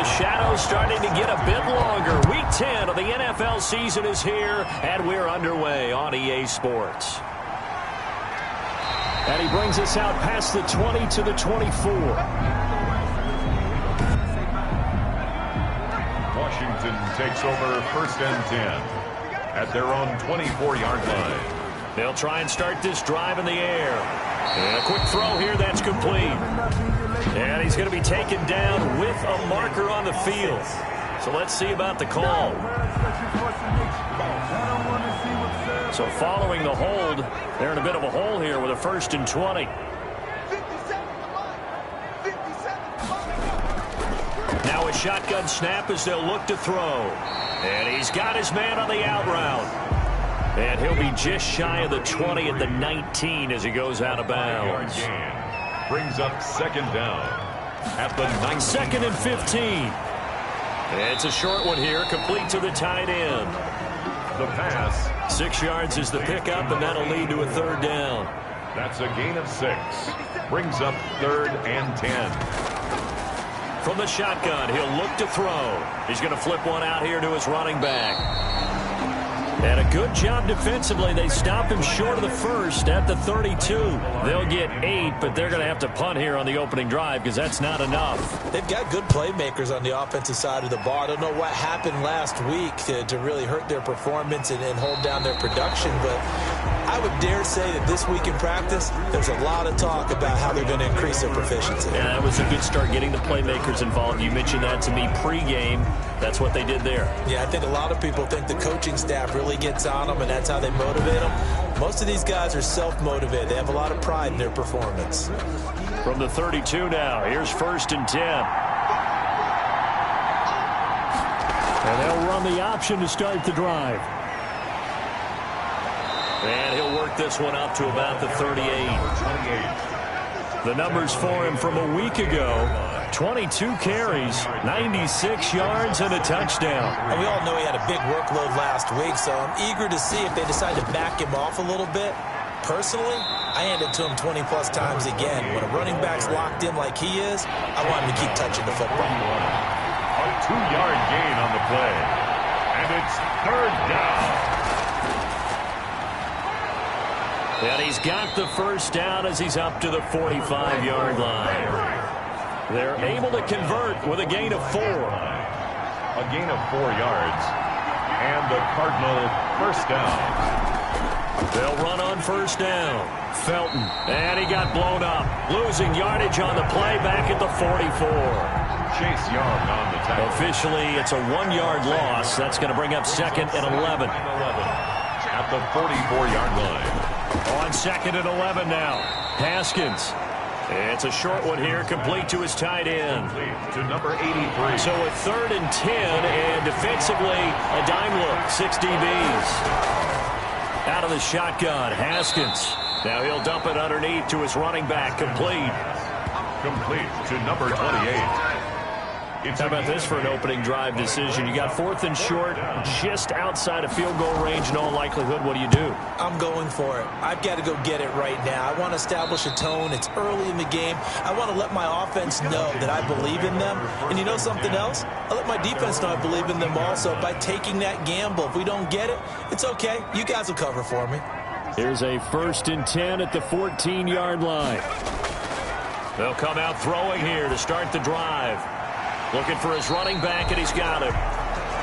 shadows starting to get a bit longer. Week 10 of the NFL season is here, and we're underway on EA Sports. And he brings us out past the 20 to the 24. Washington takes over 1st and 10 at their own 24-yard line. They'll try and start this drive in the air. And a quick throw here that's complete. And he's going to be taken down with a marker on the field. So let's see about the call. So following the hold, they're in a bit of a hole here with a 1st and 20. Now a shotgun snap as they'll look to throw. And he's got his man on the out route. And he'll be just shy of the 20 at the 19 as he goes out of bounds. Brings up 2nd down at the 19. 2nd and 15. It's a short one here, complete to the tight end. The pass. 6 yards is the pickup, and that'll lead to a 3rd down. That's a gain of 6. Brings up 3rd and 10. From the shotgun, he'll look to throw. He's going to flip one out here to his running back. And a good job defensively. They stop him short of the 1st at the 32. They'll get 8, but they're going to have to punt here on the opening drive because that's not enough. They've got good playmakers on the offensive side of the ball. I don't know what happened last week to really hurt their performance and hold down their production, but I would dare say that this week in practice, there's a lot of talk about how they're going to increase their proficiency. Yeah, that was a good start getting the playmakers involved. You mentioned that to me pregame. That's what they did there. Yeah, I think a lot of people think the coaching staff really gets on them, and that's how they motivate them. Most of these guys are self-motivated. They have a lot of pride in their performance. From the 32 now, here's 1st and 10. And they'll run the option to start the drive. And he'll work this one up to about the 38. The numbers for him from a week ago: 22 carries, 96 yards, and a touchdown. And we all know he had a big workload last week, so I'm eager to see if they decide to back him off a little bit. Personally, I hand it to him 20-plus times again. When a running back's locked in like he is, I want him to keep touching the football. A 2-yard gain on the play. And it's 3rd down. And he's got the 1st down as he's up to the 45-yard line. They're able to convert with a gain of 4. A gain of 4 yards. And the Cardinal 1st down. They'll run on 1st down. Felton. And he got blown up. Losing yardage on the play back at the 44. Chase Young on the tackle. Officially, it's a 1-yard loss. That's going to bring up 2nd and 11. At the 44-yard line. On 2nd and 11 now. Haskins. It's a short one here, complete to his tight end. To number 83. So a 3rd and 10, and defensively, a dime look, 6 DBs. Out of the shotgun, Haskins. Now he'll dump it underneath to his running back, complete. Complete to number 28. How about this for an opening drive decision? You got 4th and short, just outside of field goal range in all likelihood. What do you do? I'm going for it. I've got to go get it right now. I want to establish a tone. It's early in the game. I want to let my offense know that I believe in them. And you know something else? I let my defense know I believe in them also by taking that gamble. If we don't get it, it's okay. You guys will cover for me. Here's a 1st and 10 at the 14-yard line. They'll come out throwing here to start the drive. Looking for his running back, and he's got it.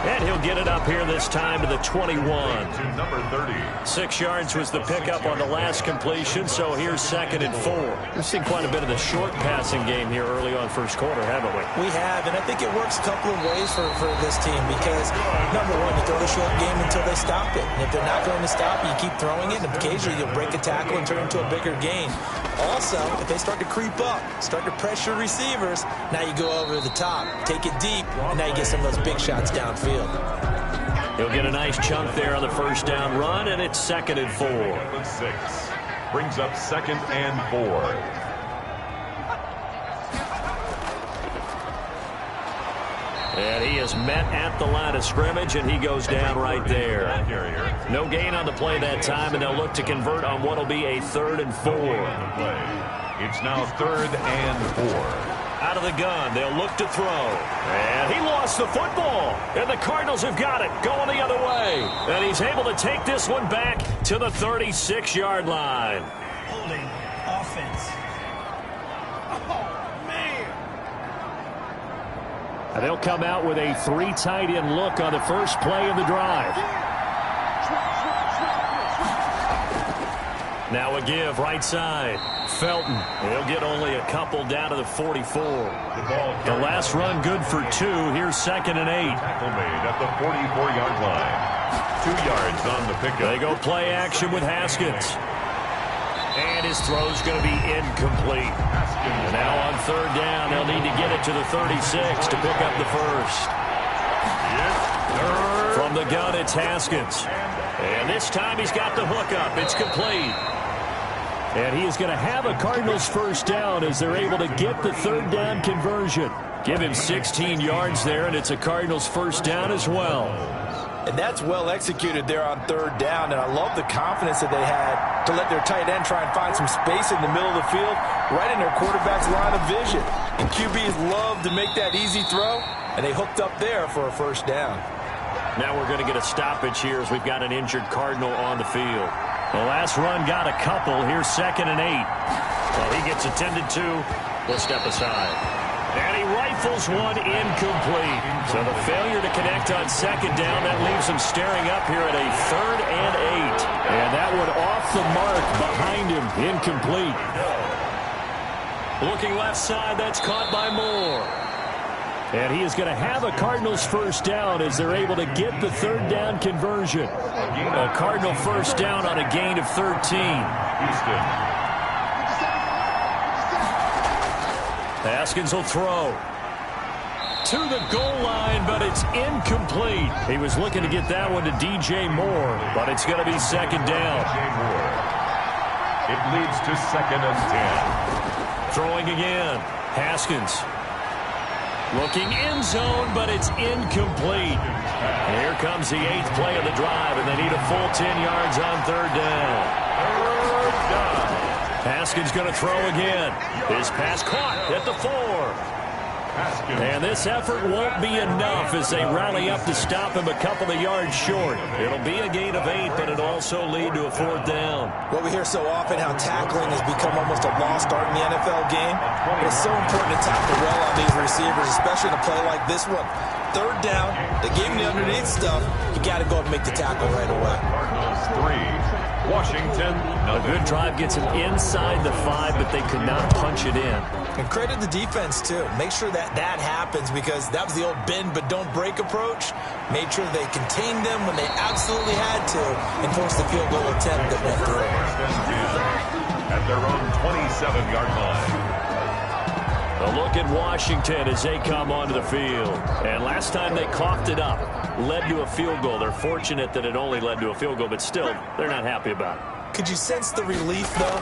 And he'll get it up here this time to the 21. To number 30. 6 yards was the pickup on the last completion, so here's 2nd and 4. We've seen quite a bit of the short passing game here early on 1st quarter, haven't we? We have, and I think it works a couple of ways for this team because, number one, you throw the short game until they stop it. And if they're not going to stop it, you keep throwing it, and occasionally you'll break a tackle and turn it into a bigger gain. Also, if they start to creep up, start to pressure receivers, now you go over the top, take it deep, and now you get some of those big shots downfield. He'll get a nice chunk there on the 1st down run, and it's 2nd and 4. 6 brings up 2nd and 4. And he is met at the line of scrimmage, and he goes down right there. No gain on the play that time, and they'll look to convert on what will be a 3rd and 4. It's now 3rd and 4. Out of the gun, they'll look to throw. And he lost the football. And the Cardinals have got it, going the other way. And he's able to take this one back to the 36-yard line. Holding offense. Oh, man. And they'll come out with a 3 tight end look on the first play of the drive. Now a give right side. Felton. He'll get only a couple down to the 44. The last run good for 2. Here's 2nd and 8. Tackle made at the 44-yard line. 2 yards on the pickup. They go play action with Haskins. And his throw's going to be incomplete. And now on 3rd down, they'll need to get it to the 36 to pick up the first. From the gun, it's Haskins. And this time he's got the hook up. It's complete. And he is going to have a Cardinals first down as they're able to get the 3rd down conversion. Give him 16 yards there, and it's a Cardinals first down as well. And that's well executed there on 3rd down, and I love the confidence that they had to let their tight end try and find some space in the middle of the field, right in their quarterback's line of vision. And QBs love to make that easy throw, and they hooked up there for a first down. Now we're going to get a stoppage here as we've got an injured Cardinal on the field. The last run got a couple. Here's 2nd and 8. Well, he gets attended to. We'll step aside. And he rifles one incomplete. So the failure to connect on 2nd down, that leaves him staring up here at a 3rd and 8. And that one off the mark behind him. Incomplete. Looking left side, that's caught by Moore. And he is going to have a Cardinals first down as they're able to get the 3rd down conversion. A Cardinal first down on a gain of 13. Houston. Haskins will throw. To the goal line, but it's incomplete. He was looking to get that one to DJ Moore, but it's going to be 2nd down. It leads to 2nd and 10. Throwing again. Haskins. Looking end zone, but it's incomplete. And here comes the 8th play of the drive, and they need a full 10 yards on 3rd down. 3rd down. Haskins going to throw again. His pass caught at the 4. Haskins. And this effort won't be enough as they rally up to stop him a couple of yards short. It'll be a gain of 8, but it'll also lead to a 4th down. Well, we hear so often how tackling has become almost a lost art in the NFL game. It's so important to tackle well on these receivers, especially in a play like this one. 3rd down, they gave him the underneath stuff. You got to go up and make the tackle right away. Cardinals 3, Washington. A good drive gets him inside the 5, but they could not punch it in. And credit the defense, too. Make sure that happens because that was the old bend but don't break approach. Made sure they contained them when they absolutely had to and forced the field goal attempt that went through. At their own 27-yard line. A look at Washington as they come onto the field. And last time they coughed it up, led to a field goal. They're fortunate that it only led to a field goal, but still, they're not happy about it. Could you sense the relief, though,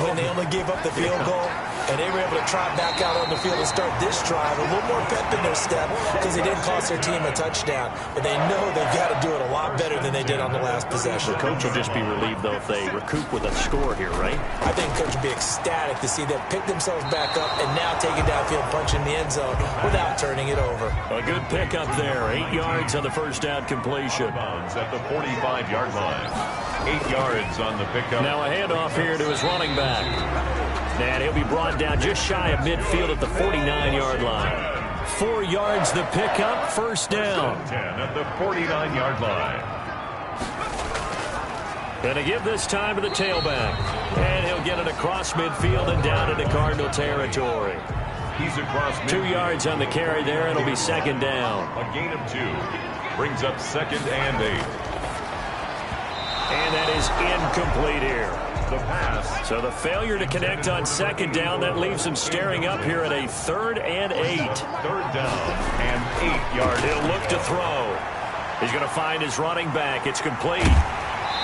when they only gave up the field goal? And they were able to trot back out on the field and start this drive. A little more pep in their step because they didn't cost their team a touchdown. But they know they've got to do it a lot better than they did on the last possession. The coach will just be relieved, though, if they recoup with a score here, right? I think the coach will be ecstatic to see them pick themselves back up and now take it downfield, punch in the end zone without turning it over. A good pickup there. 8 yards on the first down completion. At the 45-yard line. 8 yards on the pickup. Now a handoff here to his running back. And he'll be brought down just shy of midfield at the 49-yard line. 4 yards the pickup, first down. 10 at the 49-yard line. Gonna give this time to the tailback. And he'll get it across midfield and down into Cardinal territory. He's across midfield. 2 yards on the carry there. It'll be 2nd down. A gain of 2. Brings up 2nd and 8. And that is incomplete here. The pass. So the failure to connect on 2nd down, that leaves him staring up here at a 3rd and 8. 3rd down and 8 yards. He'll look to throw. He's going to find his running back. It's complete.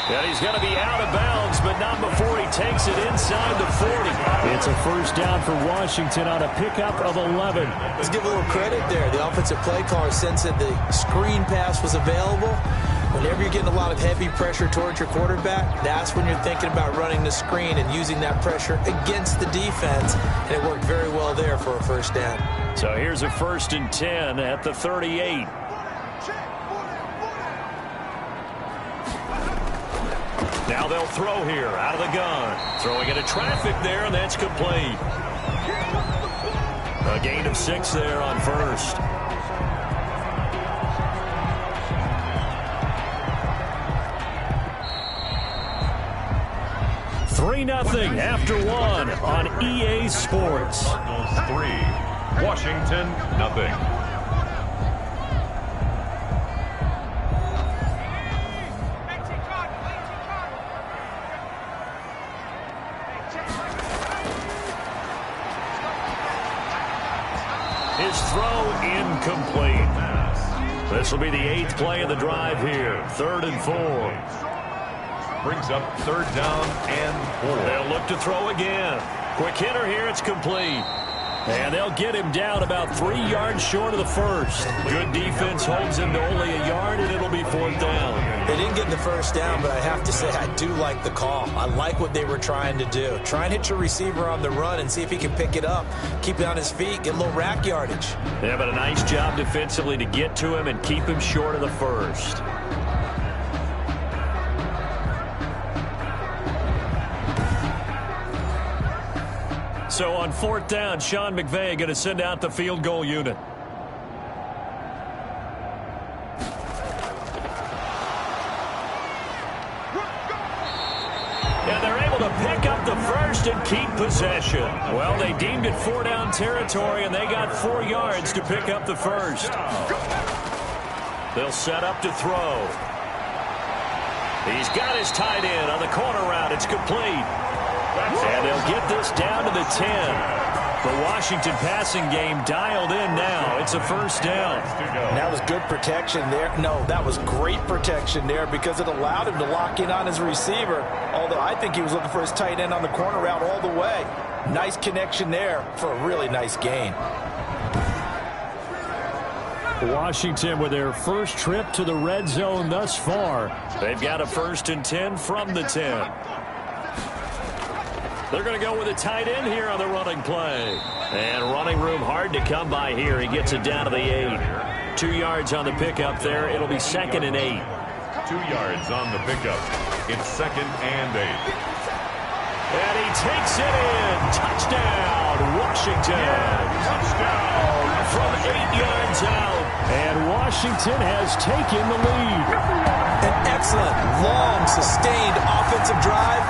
And he's going to be out of bounds, but not before he takes it inside the 40. It's a first down for Washington on a pickup of 11. Let's give a little credit there. The offensive play caller sensed that the screen pass was available. Whenever you're getting a lot of heavy pressure towards your quarterback, that's when you're thinking about running the screen and using that pressure against the defense, and it worked very well there for a first down. So here's a 1st and 10 at the 38. Now they'll throw here out of the gun. Throwing into traffic there, and that's complete. A gain of 6 there on 1st. 3-0 after 1 on EA Sports. Cardinals 3, Washington 0. His throw incomplete. This will be the 8th play of the drive here. 3rd and 4. Brings up 3rd down and 4. They'll look to throw again. Quick hitter here. It's complete. And they'll get him down about 3 yards short of the 1st. Good defense holds him to only a yard, and it'll be 4th down. They didn't get the 1st down, but I have to say I do like the call. I like what they were trying to do. Try and hit your receiver on the run and see if he can pick it up. Keep it on his feet, get a little rack yardage. Yeah, but a nice job defensively to get to him and keep him short of the 1st. So on 4th down, Sean McVay going to send out the field goal unit. And they're able to pick up the 1st and keep possession. Well, they deemed it 4-down territory, and they got 4 yards to pick up the 1st. They'll set up to throw. He's got his tight end on the corner route. It's complete. And they'll get this down to the 10. The Washington passing game dialed in now. It's a 1st down. And that was good protection there. No, that was great protection there because it allowed him to lock in on his receiver. Although I think he was looking for his tight end on the corner route all the way. Nice connection there for a really nice gain. Washington with their first trip to the red zone thus far. They've got a 1st and 10 from the 10. They're going to go with a tight end here on the running play. And running room hard to come by here. He gets it down to the 8. 2 yards on the pickup there. It'll be 2nd and 8. 2 yards on the pickup. It's 2nd and 8. And he takes it in. Touchdown, Washington. Touchdown. From 8 yards out. And Washington has taken the lead. An excellent, long, sustained offensive drive.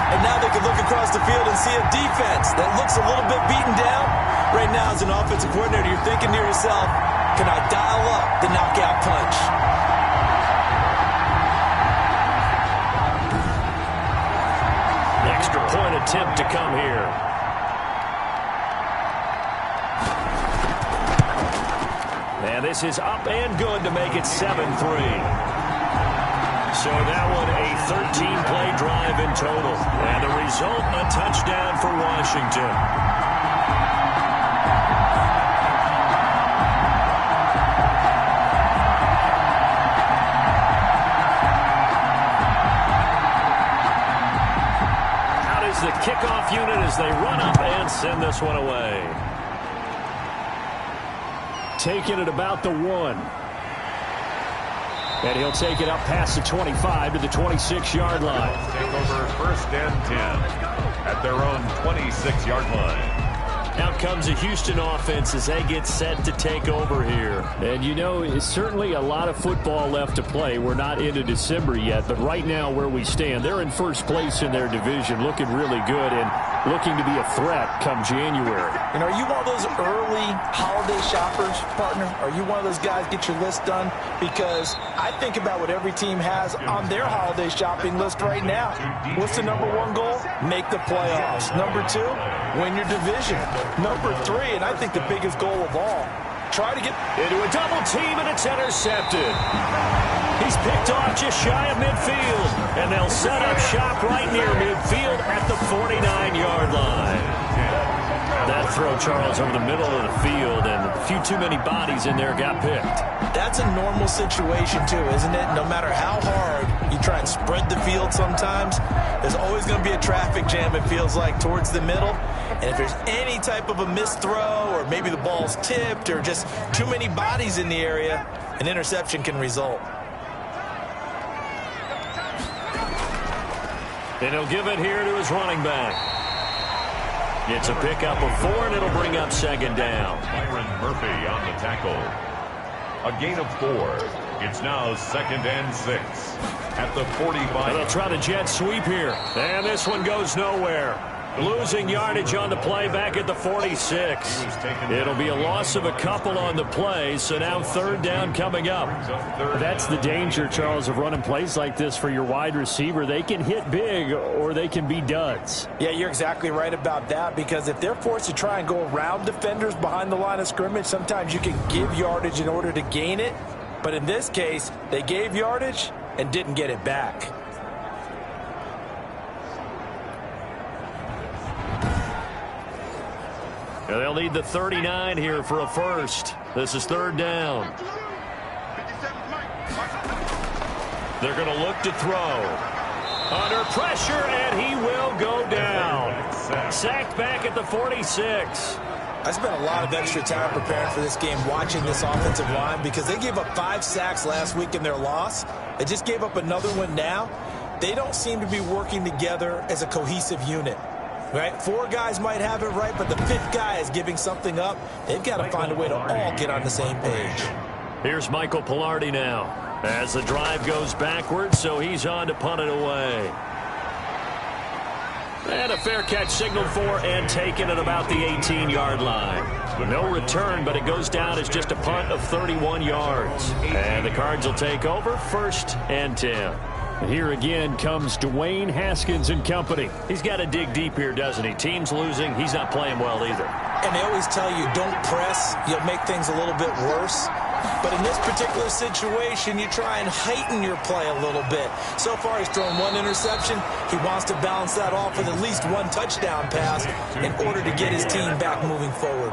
And now they can look across the field and see a defense that looks a little bit beaten down. Right now, as an offensive coordinator, you're thinking to yourself, can I dial up the knockout punch? Extra point attempt to come here. And this is up and good to make it 7-3. So that one a 13-play drive in total. And the result, a touchdown for Washington. Out is the kickoff unit as they run up and send this one away. Taking it about the 1. And he'll take it up past the 25 to the 26-yard line. Take over 1st and 10 at their own 26-yard line. Out comes the Houston offense as they get set to take over here. And, you know, it's certainly a lot of football left to play. We're not into December yet, but right now where we stand, they're in 1st place in their division, looking really good and looking to be a threat come January. You know, are you one of those early holiday shoppers, partner? Are you one of those guys get your list done? Because I think about what every team has on their holiday shopping list right now. What's the number 1 goal? Make the playoffs. Number 2, win your division. Number 3, and I think the biggest goal of all, try to get into a double team, and it's intercepted. He's picked off just shy of midfield, and they'll set up shop right near midfield at the 49-yard line. That throw, Charles, over the middle of the field, and a few too many bodies in there got picked. That's a normal situation, too, isn't it? No matter how hard you try and spread the field sometimes, there's always going to be a traffic jam, it feels like, towards the middle. And if there's any type of a missed throw, or maybe the ball's tipped, or just too many bodies in the area, an interception can result. And he'll give it here to his running back. It's a pickup of 4, and it'll bring up second down. Byron Murphy on the tackle. A gain of 4. It's now 2nd and 6 at the 45. They'll try the jet sweep here. And this one goes nowhere. Losing yardage on the play back at the 46. It'll be a loss of a couple on the play, so now 3rd down coming up. That's the danger, Charles, of running plays like this for your wide receiver. They can hit big or they can be duds. Yeah, you're exactly right about that, because if they're forced to try and go around defenders behind the line of scrimmage, sometimes you can give yardage in order to gain it. But in this case, they gave yardage and didn't get it back. And they'll need the 39 here for a first. This is 3rd down. They're going to look to throw. Under pressure, and he will go down. Sacked back at the 46. I spent a lot of extra time preparing for this game, watching this offensive line, because they gave up 5 sacks last week in their loss. They just gave up another one now. They don't seem to be working together as a cohesive unit. Right? 4 guys might have it right, but the 5th guy is giving something up. They've got to find a way to all get on the same page. Here's Michael Pilardi now as the drive goes backwards, so he's on to punt it away. And a fair catch signaled for and taken at about the 18-yard line. No return, but it goes down as just a punt of 31 yards. And the Cards will take over 1st and 10. Here again comes Dwayne Haskins and company. He's got to dig deep here, doesn't he? Team's losing. He's not playing well either. And they always tell you, don't press. You'll make things a little bit worse. But in this particular situation, you try and heighten your play a little bit. So far, he's thrown 1 interception. He wants to balance that off with at least 1 touchdown pass in order to get his team back moving forward.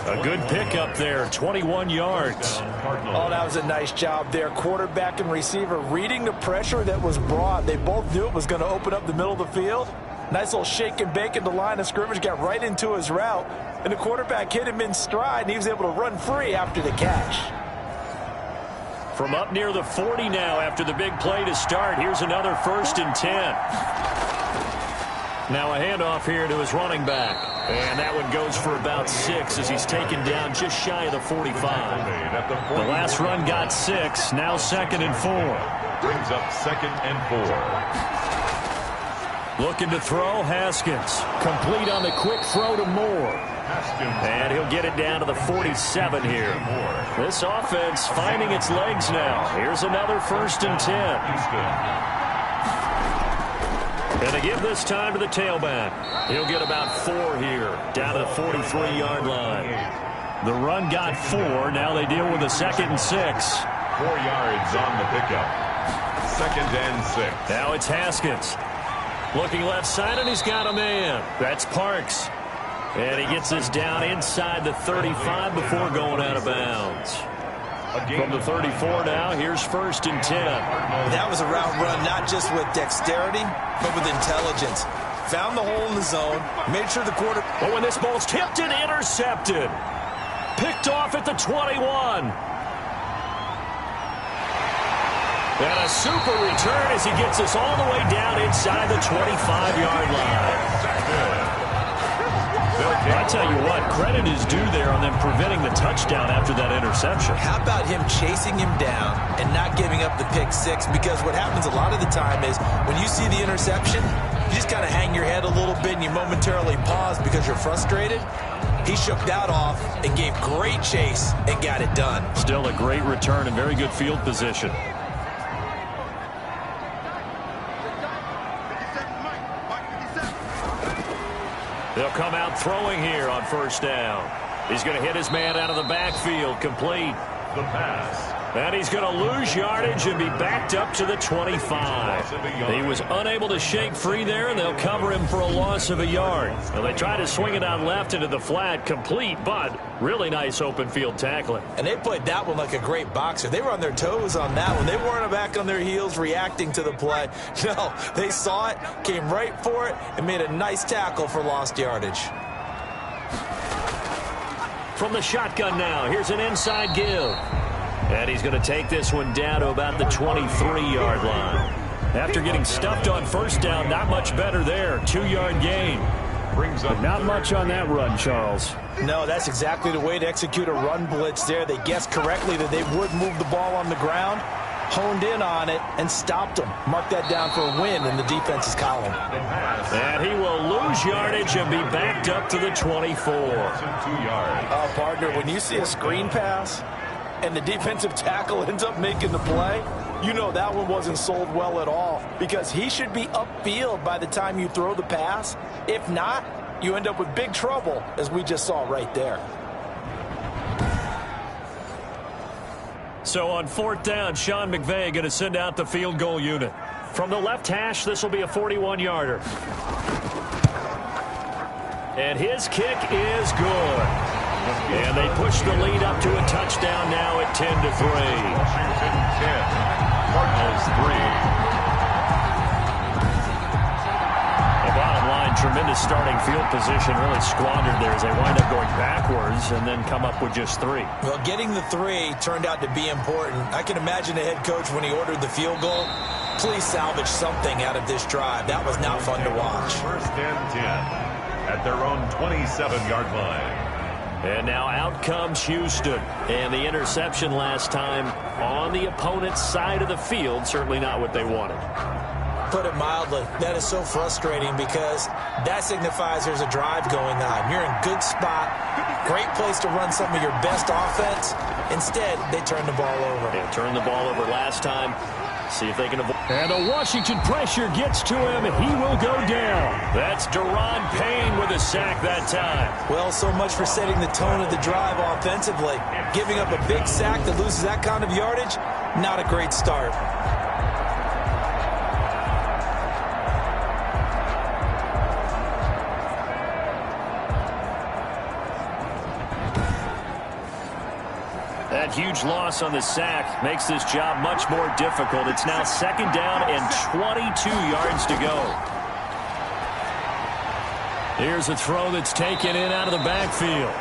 A good pickup there, 21 yards. Oh, that was a nice job there. Quarterback and receiver reading the pressure that was brought. They both knew it was going to open up the middle of the field. Nice little shake and bake at the line of scrimmage, got right into his route. And the quarterback hit him in stride, and he was able to run free after the catch. From up near the 40 now after the big play to start. Here's another 1st and 10. Now a handoff here to his running back. And that one goes for about 6 as he's taken down just shy of the 45. The last run got 6. Now 2nd and 4. Brings up 2nd and 4. Looking to throw, Haskins. Complete on the quick throw to Moore. And he'll get it down to the 47 here. This offense finding its legs now. Here's another 1st and 10. And they give this time to the tailback. He'll get about 4 here, down to the 43-yard line. The run got 4. Now they deal with a 2nd and 6. 4 yards on the pickup. 2nd and 6. Now it's Haskins. Looking left side, and he's got a man. That's Parks. And he gets this down inside the 35 before going out of bounds. From the 34 now, here's 1st and 10. That was a route run not just with dexterity, but with intelligence. Found the hole in the zone, made sure the quarter... But when this ball's tipped and intercepted. Picked off at the 21. And a super return as he gets us all the way down inside the 25-yard line. I tell you what, credit is due there on them preventing the touchdown after that interception. How about him chasing him down and not giving up the pick 6? Because what happens a lot of the time is when you see the interception, you just kind of hang your head a little bit and you momentarily pause because you're frustrated. He shook that off and gave great chase and got it done. Still a great return and very good field position. They'll come out throwing here on 1st down. He's going to hit his man out of the backfield, complete. The pass And he's going to lose yardage and be backed up to the 25. He was unable to shake free there, and they'll cover him for a loss of a yard. Well, they tried to swing it out left into the flat, complete, but really nice open field tackling. And they played that one like a great boxer. They were on their toes on that one. They weren't back on their heels reacting to the play. No, they saw it, came right for it, and made a nice tackle for lost yardage. From the shotgun now, here's an inside give. And he's going to take this one down to about the 23-yard line. After getting stuffed on first down, not much better there. 2-yard gain. But not much on that run, Charles. No, that's exactly the way to execute a run blitz there. They guessed correctly that they would move the ball on the ground, honed in on it, and stopped them. Mark that down for a win in the defense's column. And he will lose yardage and be backed up to the 24. Partner, when you see a screen pass and the defensive tackle ends up making the play, you know that one wasn't sold well at all, because he should be upfield by the time you throw the pass. If not, you end up with big trouble, as we just saw right there. So on 4th down, Sean McVay going to send out the field goal unit. From the left hash, this will be a 41-yarder. And his kick is good. And they push the lead up to a touchdown now at 10-3. Washington 10, Cardinals 3. The bottom line, tremendous starting field position, really squandered there as they wind up going backwards and then come up with just 3. Well, getting the 3 turned out to be important. I can imagine the head coach when he ordered the field goal. Please salvage something out of this drive. That was not fun to watch. 1st and 10 at their own 27-yard line. And now out comes Houston. And the interception last time on the opponent's side of the field, certainly not what they wanted. Put it mildly, that is so frustrating, because that signifies there's a drive going on. You're in good spot, great place to run some of your best offense. Instead, they turn the ball over. They turned the ball over last time. See if they can avoid. And the Washington pressure gets to him. He will go down. That's Deron Payne with a sack that time. Well, so much for setting the tone of the drive offensively. Giving up a big sack that loses that kind of yardage, not a great start. That huge loss on the sack makes this job much more difficult. It's now 2nd down and 22 yards to go. Here's a throw that's taken in out of the backfield.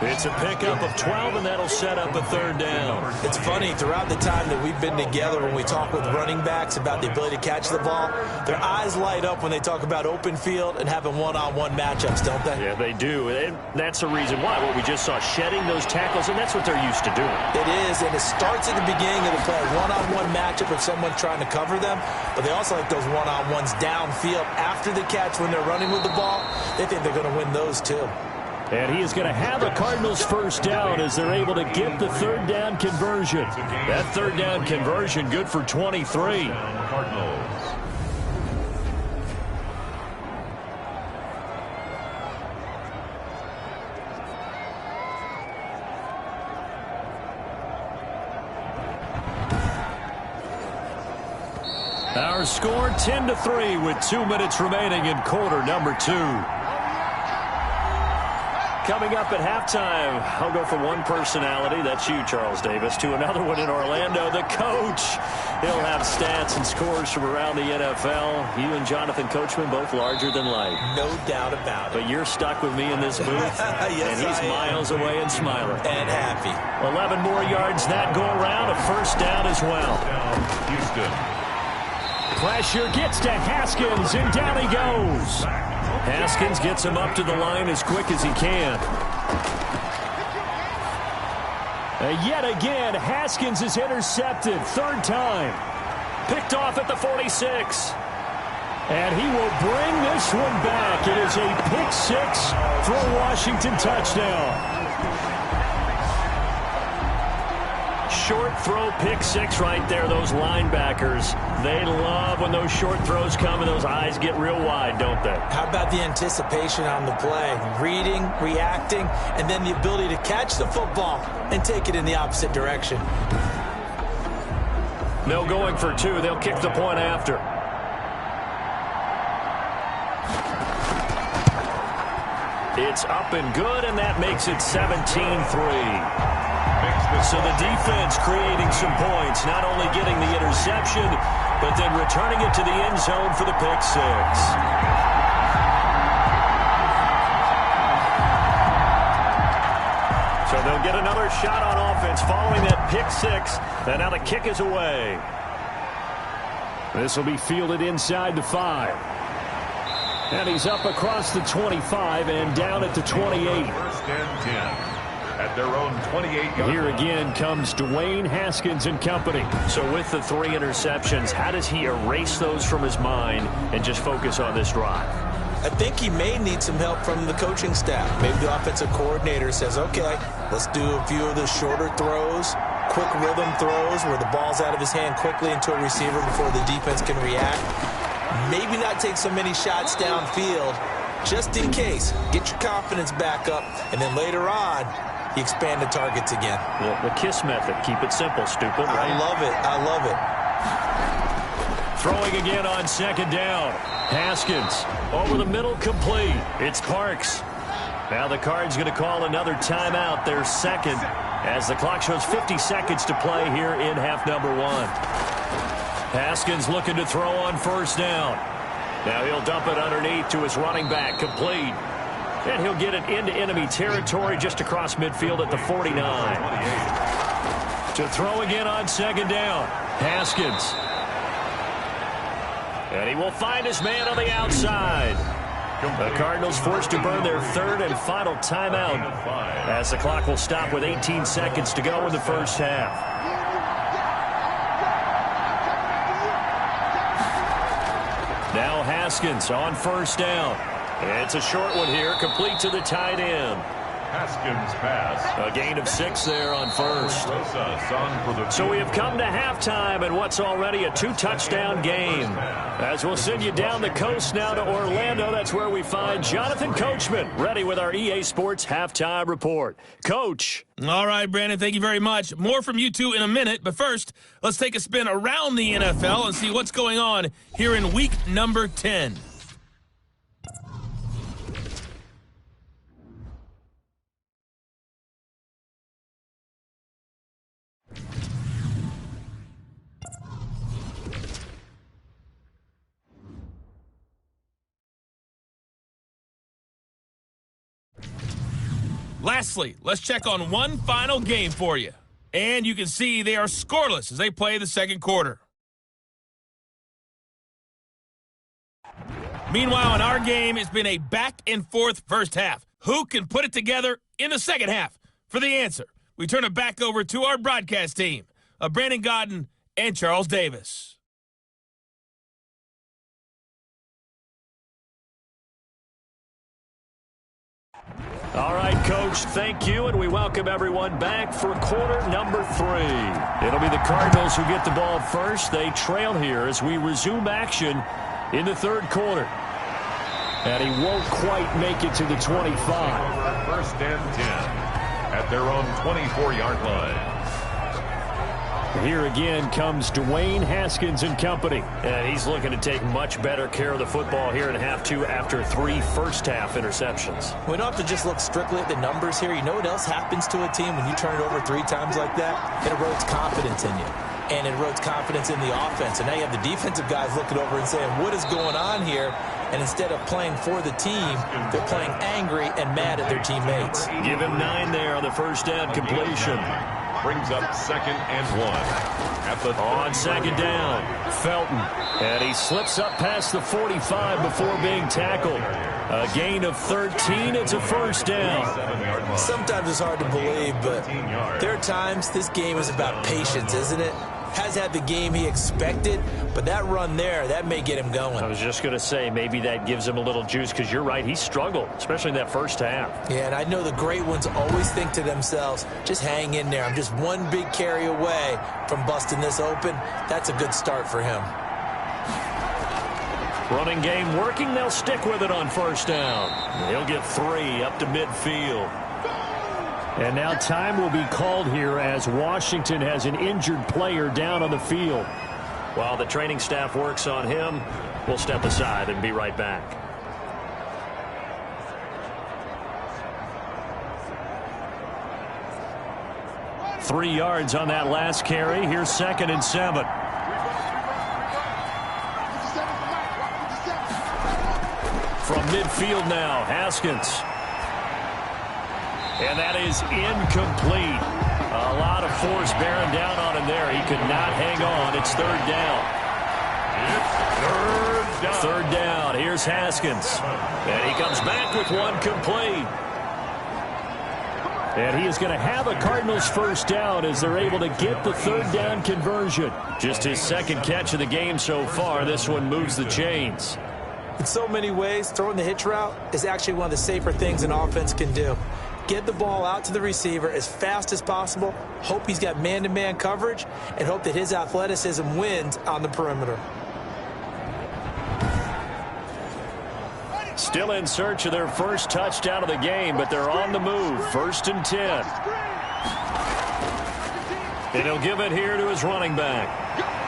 It's a pickup of 12, and that'll set up a 3rd down. It's funny, throughout the time that we've been together, when we talk with running backs about the ability to catch the ball, their eyes light up when they talk about open field and having one-on-one matchups, don't they? Yeah, they do. And that's the reason why. What we just saw, shedding those tackles, and that's what they're used to doing. It is, and it starts at the beginning of the play. One-on-one matchup if someone's trying to cover them, but they also like those one-on-ones downfield after the catch when they're running with the ball. They think they're going to win those too. And he is going to have a Cardinals 1st down as they're able to get the 3rd down conversion. That 3rd down conversion good for 23. Cardinals. Our score 10-3 with 2 minutes remaining in quarter number 2. Coming up at halftime, I'll go from one personality, that's you, Charles Davis, to another one in Orlando, the coach. He'll have stats and scores from around the NFL. You and Jonathan Coachman, both larger than life. No doubt about it. But you're stuck with me in this booth, yes, and he's miles away and smiling. And happy. 11 more yards that go around, a 1st down as well. Down, Houston. Pressure gets to Haskins, and down he goes. Haskins gets him up to the line as quick as he can. Yet again, Haskins is intercepted. 3rd time. Picked off at the 46. And he will bring this one back. It is a pick 6 for a Washington touchdown. short throw pick six right there. Those linebackers, they love when those short throws come and those eyes get real wide, don't they? How about the anticipation on the play? Reading, reacting, and then the ability to catch the football and take it in the opposite direction. No going for two. They'll kick the point after. It's up and good, and that makes it 17-3. So the defense creating some points, not only getting the interception, but then returning it to the end zone for the pick six. So they'll get another shot on offense following that pick six, and now the kick is away. This will be fielded inside the 5. And he's up across the 25 and down at the 28. First and 10. At their own 28-yard Here again comes Dwayne Haskins and company. So with the 3 interceptions, how does he erase those from his mind and just focus on this drive? I think he may need some help from the coaching staff. Maybe the offensive coordinator says, okay, let's do a few of the shorter throws, quick rhythm throws where the ball's out of his hand quickly into a receiver before the defense can react. Maybe not take so many shots downfield, just in case. Get your confidence back up, and then later on, you expand the targets again. The KISS method. Keep it simple, stupid. Right? I love it. I love it. Throwing again on second down. Haskins over the middle, complete. It's Parks. Now the Cards going to call another timeout, their second, as the clock shows 50 seconds to play here in half number 1. Haskins looking to throw on first down. Now he'll dump it underneath to his running back, complete. And he'll get it into enemy territory just across midfield at the 49. To throw again on second down. Haskins. And he will find his man on the outside. The Cardinals forced to burn their third and final timeout as the clock will stop with 18 seconds to go in the first half. Now Haskins on first down. It's a short one here, complete to the tight end. Haskins pass. A gain of 6 there on first. So we have come to halftime in what's already a 2-touchdown game. As we'll send you down the coast now to Orlando, that's where we find Jonathan Coachman, ready with our EA Sports Halftime Report. Coach. All right, Brandon, thank you very much. More from you two in a minute, but first, let's take a spin around the NFL and see what's going on here in week number 10. Lastly, let's check on one final game for you. And you can see they are scoreless as they play the second quarter. Meanwhile, in our game, it's been a back-and-forth first half. Who can put it together in the second half? For the answer, we turn it back over to our broadcast team of Brandon Godden and Charles Davis. All right, Coach, thank you, and we welcome everyone back for quarter number 3. It'll be the Cardinals who get the ball first. They trail here as we resume action in the third quarter. And he won't quite make it to the 25. First and 10 at their own 24-yard line. Here again comes Dwayne Haskins and company. And he's looking to take much better care of the football here in half 2 after 3 first-half interceptions. We don't have to just look strictly at the numbers here. You know what else happens to a team when you turn it over 3 times like that? It erodes confidence in you. And it erodes confidence in the offense. And now you have the defensive guys looking over and saying, what is going on here? And instead of playing for the team, they're playing angry and mad at their teammates. Give him 9 there on the first down completion. Brings up second and 1. On second down, Felton. And he slips up past the 45 before being tackled. A gain of 13. It's a first down. Sometimes it's hard to believe, but there are times this game is about patience, isn't it? has had the game he expected, but that run there, that may get him going. I was just going to say, maybe that gives him a little juice, because you're right, he struggled, especially in that first half. Yeah, and I know the great ones always think to themselves, just hang in there. I'm just one big carry away from busting this open. That's a good start for him. Running game working. They'll stick with it on first down. He'll get 3 up to midfield. And now time will be called here as Washington has an injured player down on the field. While the training staff works on him, we'll step aside and be right back. Three yards on that last carry. Here's 2nd and 7. From midfield now, Haskins. And that is incomplete. A lot of force bearing down on him there. He could not hang on. It's 3rd down. It's 3rd down. Here's Haskins. And he comes back with one complete. And he is going to have a Cardinals first down as they're able to get the 3rd down conversion. Just his 2nd catch of the game so far. This one moves the chains. In so many ways, throwing the hitch route is actually one of the safer things an offense can do. Get the ball out to the receiver as fast as possible, hope he's got man-to-man coverage, and hope that his athleticism wins on the perimeter. Still in search of their first touchdown of the game, but they're on the move. 1st and 10. And he'll give it here to his running back.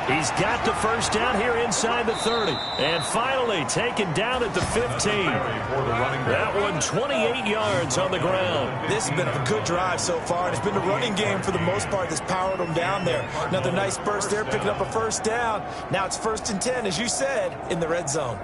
He's got the first down here inside the 30. And finally taken down at the 15. That one 28 yards on the ground. This has been a good drive so far, and it's been the running game for the most part that's powered them down there. Another nice burst there, picking up a first down. Now it's 1st and 10, as you said, in the red zone.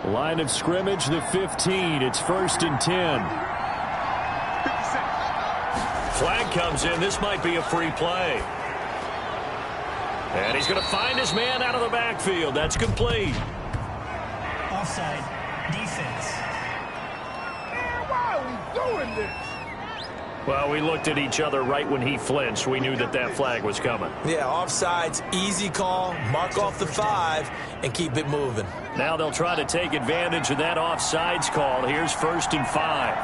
Line of scrimmage, the 15. It's 1st and 10. Flag comes in. This might be a free play. And he's going to find his man out of the backfield. That's complete. Offside. Defense. Man, why are we doing this? Well, we looked at each other right when he flinched. We knew that that flag was coming. Yeah, offsides, easy call, mark off the 5, and keep it moving. Now they'll try to take advantage of that offsides call. Here's 1st and 5.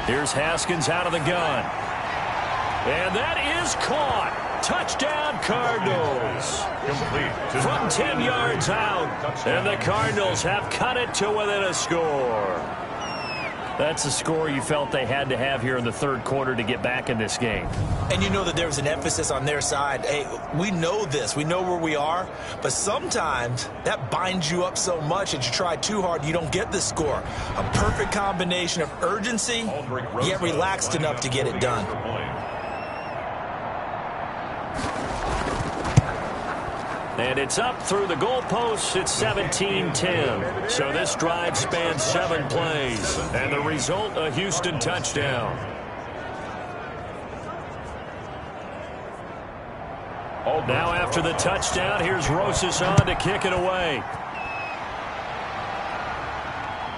Here's Haskins out of the gun. And that is caught. Touchdown, Cardinals. Complete. From 10 yards out. And the Cardinals have cut it to within a score. That's a score you felt they had to have here in the 3rd quarter to get back in this game. And you know that there was an emphasis on their side. Hey, we know this. We know where we are. But sometimes that binds you up so much that you try too hard, you don't get the score. A perfect combination of urgency, yet relaxed enough to get it done. And it's up through the goalposts. It's 17-10. So this drive spans 7 plays. And the result, a Houston touchdown. Now after the touchdown, here's Rosas on to kick it away.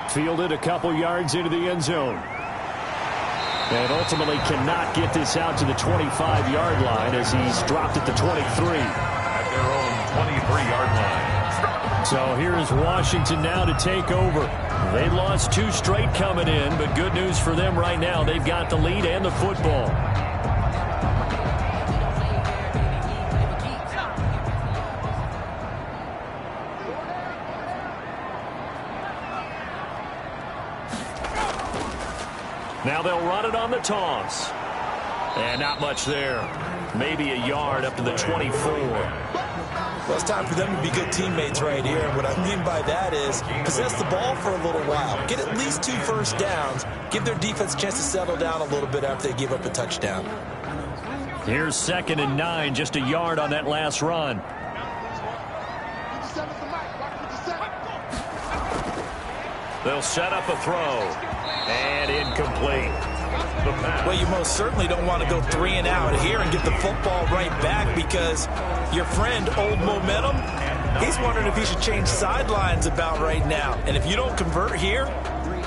Fielded a couple yards into the end zone. And ultimately cannot get this out to the 25-yard line as he's dropped at the 23. At their own 23-yard line. So here's Washington now to take over. They lost 2 straight coming in, but good news for them right now. They've got the lead and the football. Now they'll run it on the toss. And not much there. Maybe a yard up to the 24. Well, it's time for them to be good teammates right here. And what I mean by that is possess the ball for a little while. Get at least 2 first downs. Give their defense a chance to settle down a little bit after they give up a touchdown. Here's 2nd and 9, just a yard on that last run. They'll set up a throw. And incomplete. The pass. Well, you most certainly don't want to go 3 and out here and get the football right back because your friend, Old Momentum, he's wondering if he should change sidelines about right now. And if you don't convert here,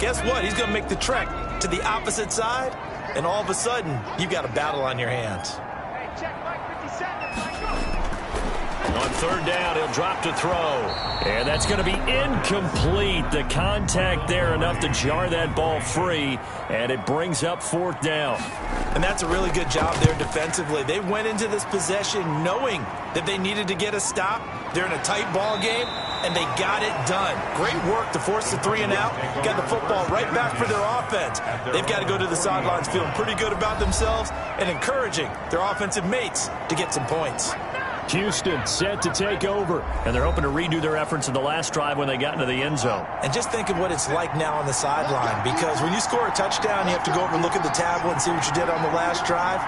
guess what? He's going to make the trek to the opposite side, and all of a sudden, you've got a battle on your hands. On third down, he'll drop to throw. And that's going to be incomplete. The contact there enough to jar that ball free, and it brings up fourth down. And that's a really good job there defensively. They went into this possession knowing that they needed to get a stop. They're in a tight ball game, and they got it done. Great work to force the 3 and out. Got the football right back for their offense. They've got to go to the sidelines feeling pretty good about themselves and encouraging their offensive mates to get some points. Houston set to take over, and they're hoping to redo their efforts in the last drive when they got into the end zone. And just think of what it's like now on the sideline, because when you score a touchdown, you have to go over and look at the tablet and see what you did on the last drive.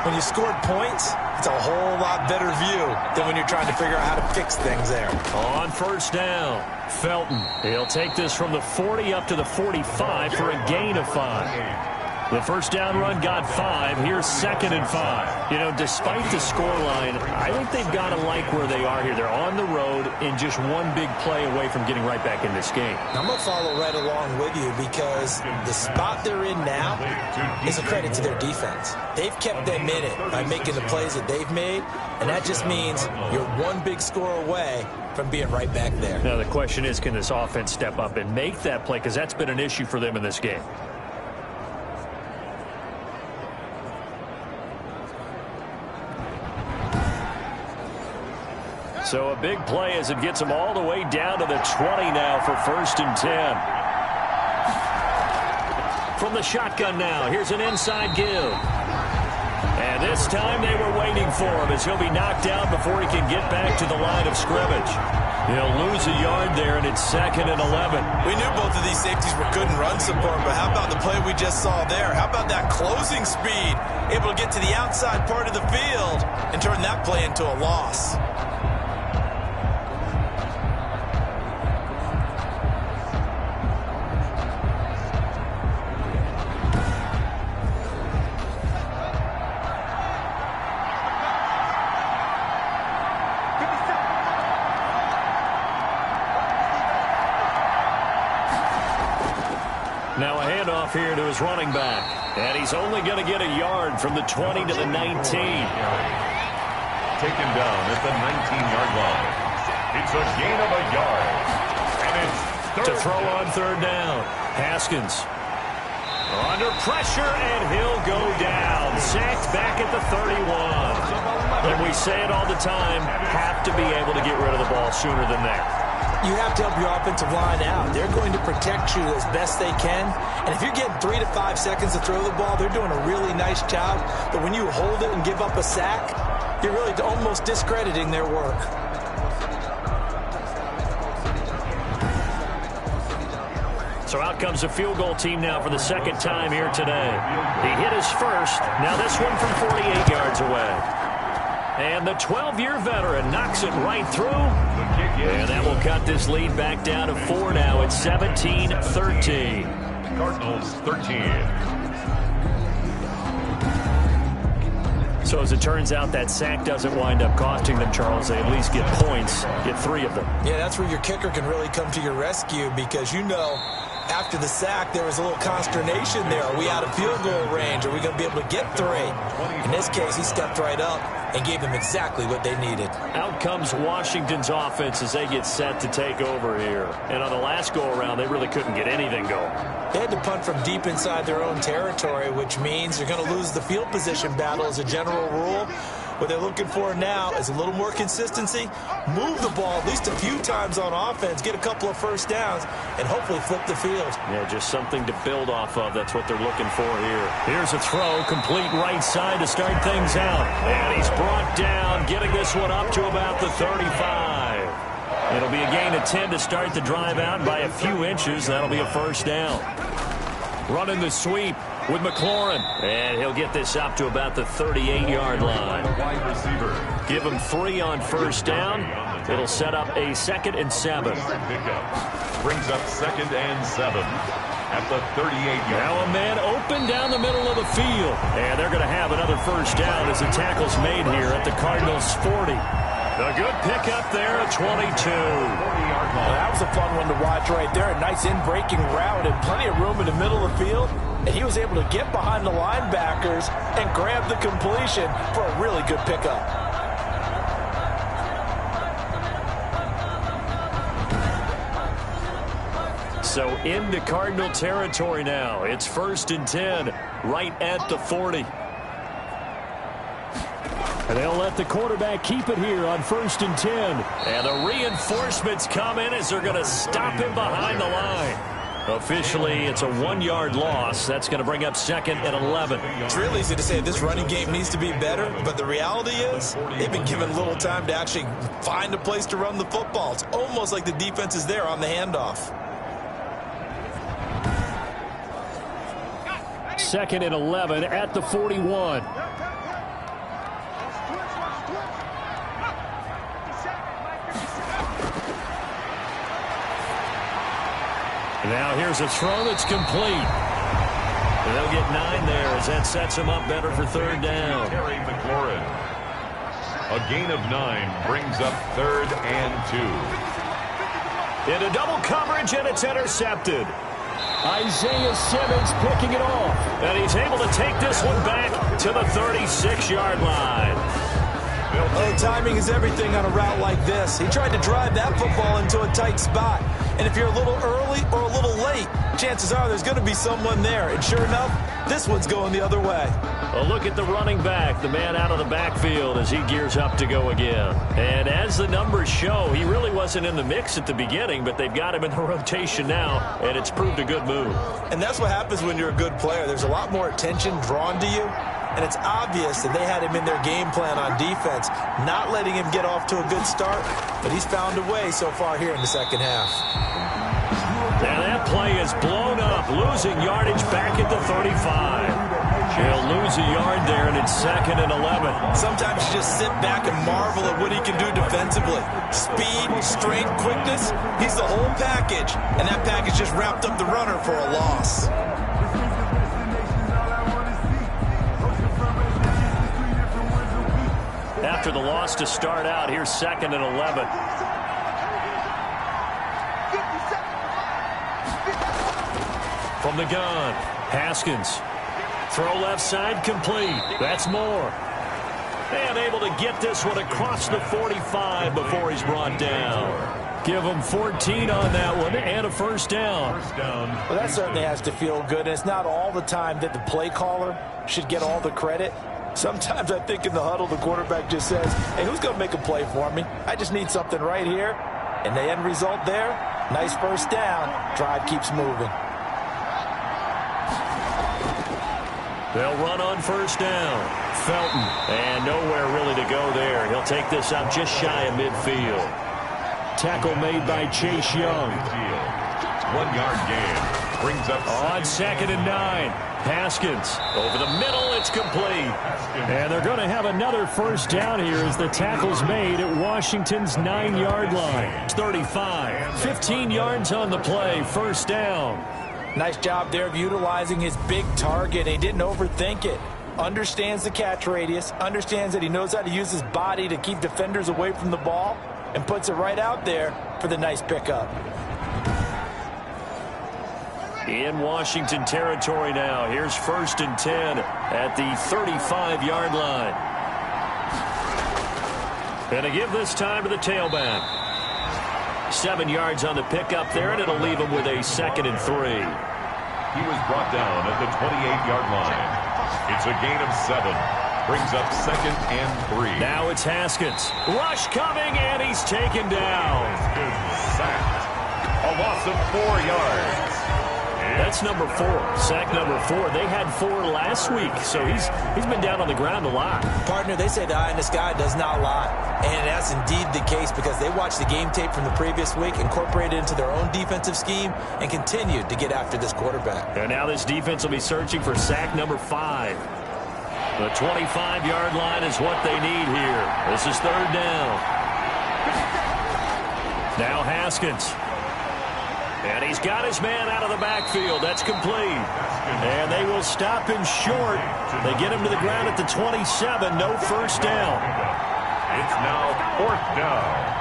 When you scored points, it's a whole lot better view than when you're trying to figure out how to fix things there. On first down, Felton. He'll take this from the 40 up to the 45 for a gain of 5. The first down run got 5. Here's 2nd and 5. You know, despite the scoreline, I think they've got to like where they are here. They're on the road and just one big play away from getting right back in this game. I'm going to follow right along with you because the spot they're in now is a credit to their defense. They've kept them in it by making the plays that they've made, and that just means you're one big score away from being right back there. Now, the question is, can this offense step up and make that play? Because that's been an issue for them in this game. So a big play as it gets them all the way down to the 20 now for 1st and 10. From the shotgun now, here's an inside give. And this time they were waiting for him as he'll be knocked out before he can get back to the line of scrimmage. He'll lose a yard there, and it's 2nd and 11. We knew both of these safeties were good in run support, but how about the play we just saw there? How about that closing speed? Able to get to the outside part of the field and turn that play into a loss. Now a handoff here to his running back. And he's only going to get a yard from the 20 to the 19. Taken down at the 19-yard line. It's a gain of a yard. And it's to throw on third down. Haskins under pressure, and he'll go down. Sacked back at the 31. And we say it all the time, have to be able to get rid of the ball sooner than that. You have to help your offensive line out. They're going to protect you as best they can. And if you're getting 3 to 5 seconds to throw the ball, they're doing a really nice job. But when you hold it and give up a sack, you're really almost discrediting their work. So out comes the field goal team now for the second time here today. He hit his first. Now this one from 48 yards away. And the 12-year veteran knocks it right through. And that will cut this lead back down to 4 now. It's 17-13. Cardinals 13. So as it turns out, that sack doesn't wind up costing them, Charles. They at least get points, get 3 of them. Yeah, that's where your kicker can really come to your rescue because, you know, after the sack, there was a little consternation there. Are we out of field goal range? Are we going to be able to get 3? In this case, he stepped right up and gave them exactly what they needed. Out comes Washington's offense as they get set to take over here. And on the last go-around, they really couldn't get anything going. They had to punt from deep inside their own territory, which means they're going to lose the field position battle as a general rule. What they're looking for now is a little more consistency, move the ball at least a few times on offense, get a couple of first downs, and hopefully flip the field. Yeah, just something to build off of. That's what they're looking for here. Here's a throw, complete right side to start things out. And he's brought down, getting this one up to about the 35. It'll be a gain of 10 to start the drive out by a few inches. That'll be a first down. Running the sweep with McLaurin. And he'll get this up to about the 38-yard line. Wide receiver. Give him 3 on first down. It'll set up a 2nd and 7. Pickup. Brings up 2nd and 7. at the 38-yard line. Now a man open down the middle of the field. And they're going to have another first down as the tackle's made here at the Cardinals' 40. A good pickup there at 22. Well, that was a fun one to watch right there. A nice in-breaking route and plenty of room in the middle of the field. And he was able to get behind the linebackers and grab the completion for a really good pickup. So into Cardinal territory now. It's 1st and 10 right at the 40. And they'll let the quarterback keep it here on 1st and 10. And the reinforcements come in as they're going to stop him behind the line. Officially, it's a 1-yard loss. That's going to bring up 2nd and 11. It's real easy to say this running game needs to be better, but the reality is they've been given little time to actually find a place to run the football. It's almost like the defense is there on the handoff. 2nd and 11 at the 41. Now here's a throw that's complete. And they'll get 9 there as that sets them up better for 3rd down. Terry McLaurin. A gain of 9 brings up 3rd and 2. Into double coverage, and it's intercepted. Isaiah Simmons picking it off. And he's able to take this one back to the 36-yard line. Oh, timing is everything on a route like this. He tried to drive that football into a tight spot. And if you're a little early or a little late, chances are there's going to be someone there. And sure enough, this one's going the other way. A look at the running back, the man out of the backfield as he gears up to go again. And as the numbers show, he really wasn't in the mix at the beginning, but they've got him in the rotation now, and it's proved a good move. And that's what happens when you're a good player. There's a lot more attention drawn to you. And it's obvious that they had him in their game plan on defense, not letting him get off to a good start. But he's found a way so far here in the second half. And that play is blown up, losing yardage back at the 35. He'll lose a yard there, and it's 2nd and 11. Sometimes you just sit back and marvel at what he can do defensively. Speed, strength, quickness, he's the whole package. And that package just wrapped up the runner for a loss. After the loss to start out, here's 2nd and 11. From the gun, Haskins. Throw left side complete. That's Moore. And able to get this one across the 45 before he's brought down. Give him 14 on that one and a first down. Well, that certainly has to feel good. And it's not all the time that the play caller should get all the credit. Sometimes I think in the huddle, the quarterback just says, hey, who's going to make a play for me? I just need something right here. And the end result there, nice first down. Drive keeps moving. They'll run on first down. Felton, and nowhere really to go there. He'll take this out just shy of midfield. Tackle made by Chase Young. 1-yard gain. Brings up on 2nd and 9. Haskins over the middle. It's complete. And they're going to have another first down here as the tackle's made at Washington's 9-yard line. 35. 15 yards on the play. First down. Nice job there of utilizing his big target. He didn't overthink it. Understands the catch radius. Understands that he knows how to use his body to keep defenders away from the ball. And puts it right out there for the nice pickup. In Washington territory now. Here's 1st and 10 at the 35-yard line. And to give this time to the tailback. 7 yards on the pickup there, and it'll leave him with a 2nd and 3. He was brought down at the 28-yard line. It's a gain of 7. Brings up 2nd and 3. Now it's Haskins. Rush coming, and he's taken down. Sacked. A loss of 4 yards. That's number 4. Sack number 4. They had 4 last week, so he's been down on the ground a lot. Partner, they say the eye in the sky does not lie. And that's indeed the case because they watched the game tape from the previous week, incorporated it into their own defensive scheme, and continued to get after this quarterback. And now this defense will be searching for sack number 5. The 25-yard line is what they need here. This is 3rd down. Now Haskins. And he's got his man out of the backfield. That's complete. And they will stop him short. They get him to the ground at the 27. No first down. It's now 4th down.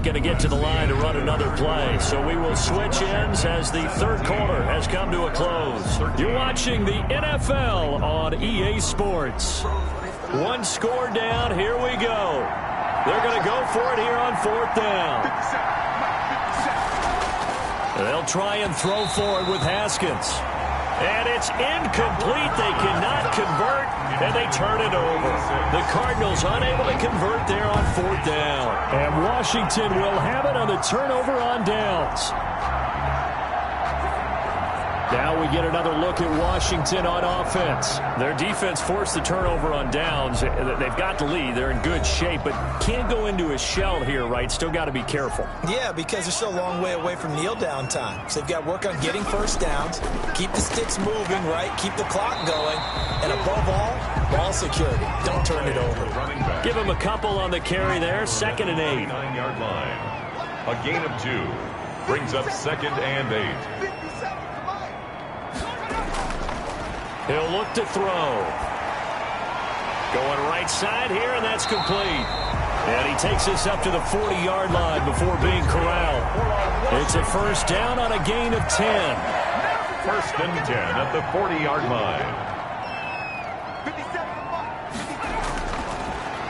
Going to get to the line to run another play. So we will switch ends as the third quarter has come to a close. You're watching the NFL on EA Sports. One score down. Here we go. They're going to go for it here on 4th down. They'll try and throw forward with Haskins. And it's incomplete. They cannot convert, and they turn it over. The Cardinals unable to convert there on 4th down. And Washington will have it on the turnover on downs. Now we get another look at Washington on offense. Their defense forced the turnover on downs. They've got the lead. They're in good shape, but can't go into a shell here, right? Still got to be careful. Yeah, because they're still a long way away from kneel down time. So they've got to work on getting first downs, keep the sticks moving, right? Keep the clock going. And above all, ball security. Don't turn it over. Give him a couple on the carry there. 2nd and 8. 9-yard line. A gain of 2. Brings up 2nd and 8. He'll look to throw. Going right side here, and that's complete. And he takes this up to the 40-yard line before being corralled. It's a first down on a gain of 10. 1st and 10 at the 40-yard line.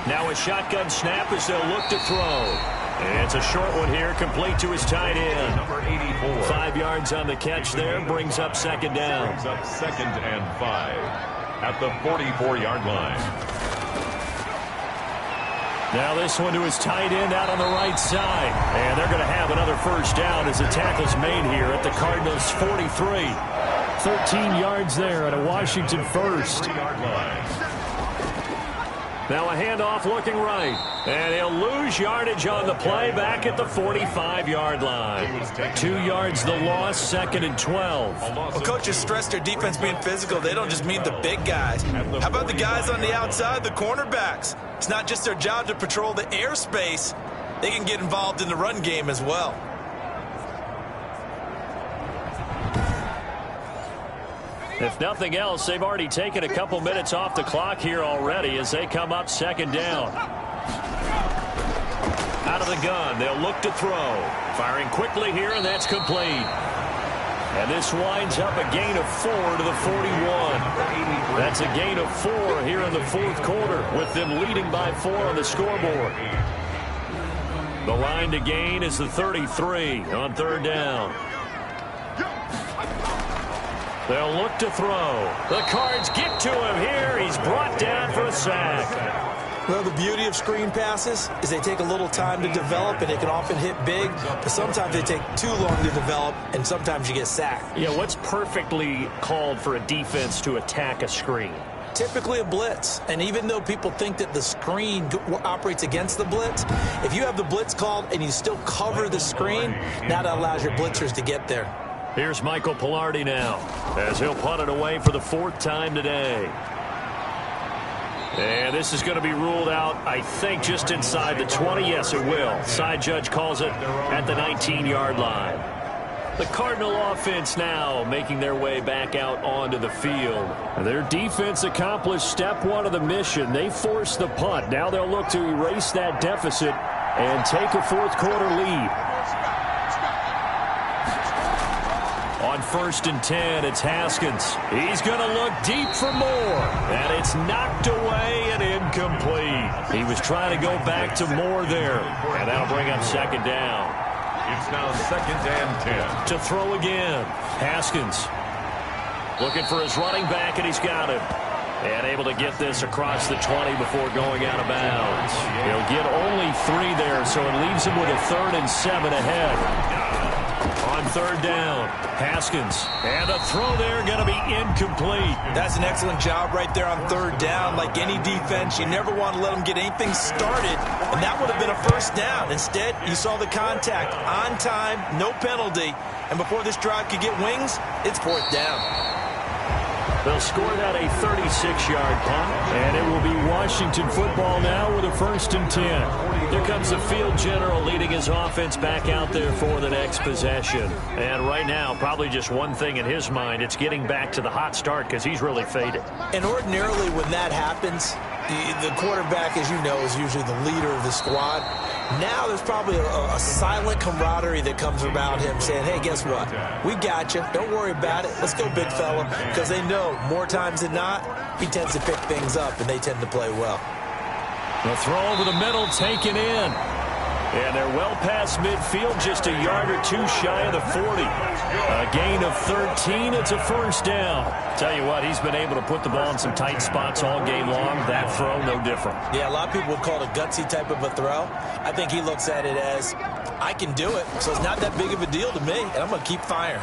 Now a shotgun snap as they'll look to throw. And it's a short one here, complete to his tight end. Number 84. 5 yards on the catch there, brings up 2nd down. Brings up 2nd and 5 at the 44-yard line. Now this one to his tight end out on the right side. And they're going to have another first down as the tackle's made here at the Cardinals' 43. 13 yards there at a Washington first. 3-yard line. Now a handoff looking right. And he'll lose yardage on the play back at the 45-yard line. 2 yards the loss, 2nd and 12. Well, coaches stress their defense being physical. They don't just mean the big guys. How about the guys on the outside, the cornerbacks? It's not just their job to patrol the airspace. They can get involved in the run game as well. If nothing else, they've already taken a couple minutes off the clock here already as they come up 2nd down. Out of the gun, they'll look to throw. Firing quickly here, and that's complete. And this winds up a gain of 4 to the 41. That's a gain of 4 here in the 4th quarter, with them leading by 4 on the scoreboard. The line to gain is the 33 on 3rd down. They'll look to throw. The Cards get to him here. He's brought down for a sack. Well, the beauty of screen passes is they take a little time to develop, and they can often hit big, but sometimes they take too long to develop, and sometimes you get sacked. Yeah, what's perfectly called for a defense to attack a screen? Typically a blitz, and even though people think that the screen operates against the blitz, if you have the blitz called and you still cover the screen, now that allows your blitzers to get there. Here's Michael Pilardi now as he'll punt it away for the 4th time today. And this is going to be ruled out, I think, just inside the 20. Yes, it will. Side judge calls it at the 19-yard line. The Cardinal offense now making their way back out onto the field. Their defense accomplished step 1 of the mission. They forced the punt. Now they'll look to erase that deficit and take a 4th quarter lead. On 1st and 10, it's Haskins. He's going to look deep for more. And it's knocked away and incomplete. He was trying to go back to Moore there. And that'll bring up 2nd down. It's now 2nd and 10. To throw again. Haskins looking for his running back, and he's got him. And able to get this across the 20 before going out of bounds. He'll get only 3 there, so it leaves him with a 3rd and 7 ahead. On third down, Haskins. And the throw there going to be incomplete. That's an excellent job right there on third down. Like any defense, you never want to let them get anything started, and that would have been a first down. Instead, you saw the contact on time, no penalty, and before this drive could get wings, it's fourth down. They'll score that a 36-yard punt, and it will be Washington football now with a 1st and 10. Here comes the field general leading his offense back out there for the next possession. And right now, probably just one thing in his mind, it's getting back to the hot start because he's really faded. And ordinarily when that happens, the quarterback, as you know, is usually the leader of the squad. Now there's probably a silent camaraderie that comes about him saying, hey, guess what? We got you. Don't worry about it. Let's go, big fella. Because they know more times than not, he tends to pick things up, and they tend to play well. The throw over the middle taken in. And they're well past midfield, just a yard or two shy of the 40. A gain of 13. It's a first down. Tell you what, he's been able to put the ball in some tight spots all game long. That throw, no different. Yeah, a lot of people would call it a gutsy type of a throw. I think he looks at it as, I can do it, so it's not that big of a deal to me, and I'm going to keep firing.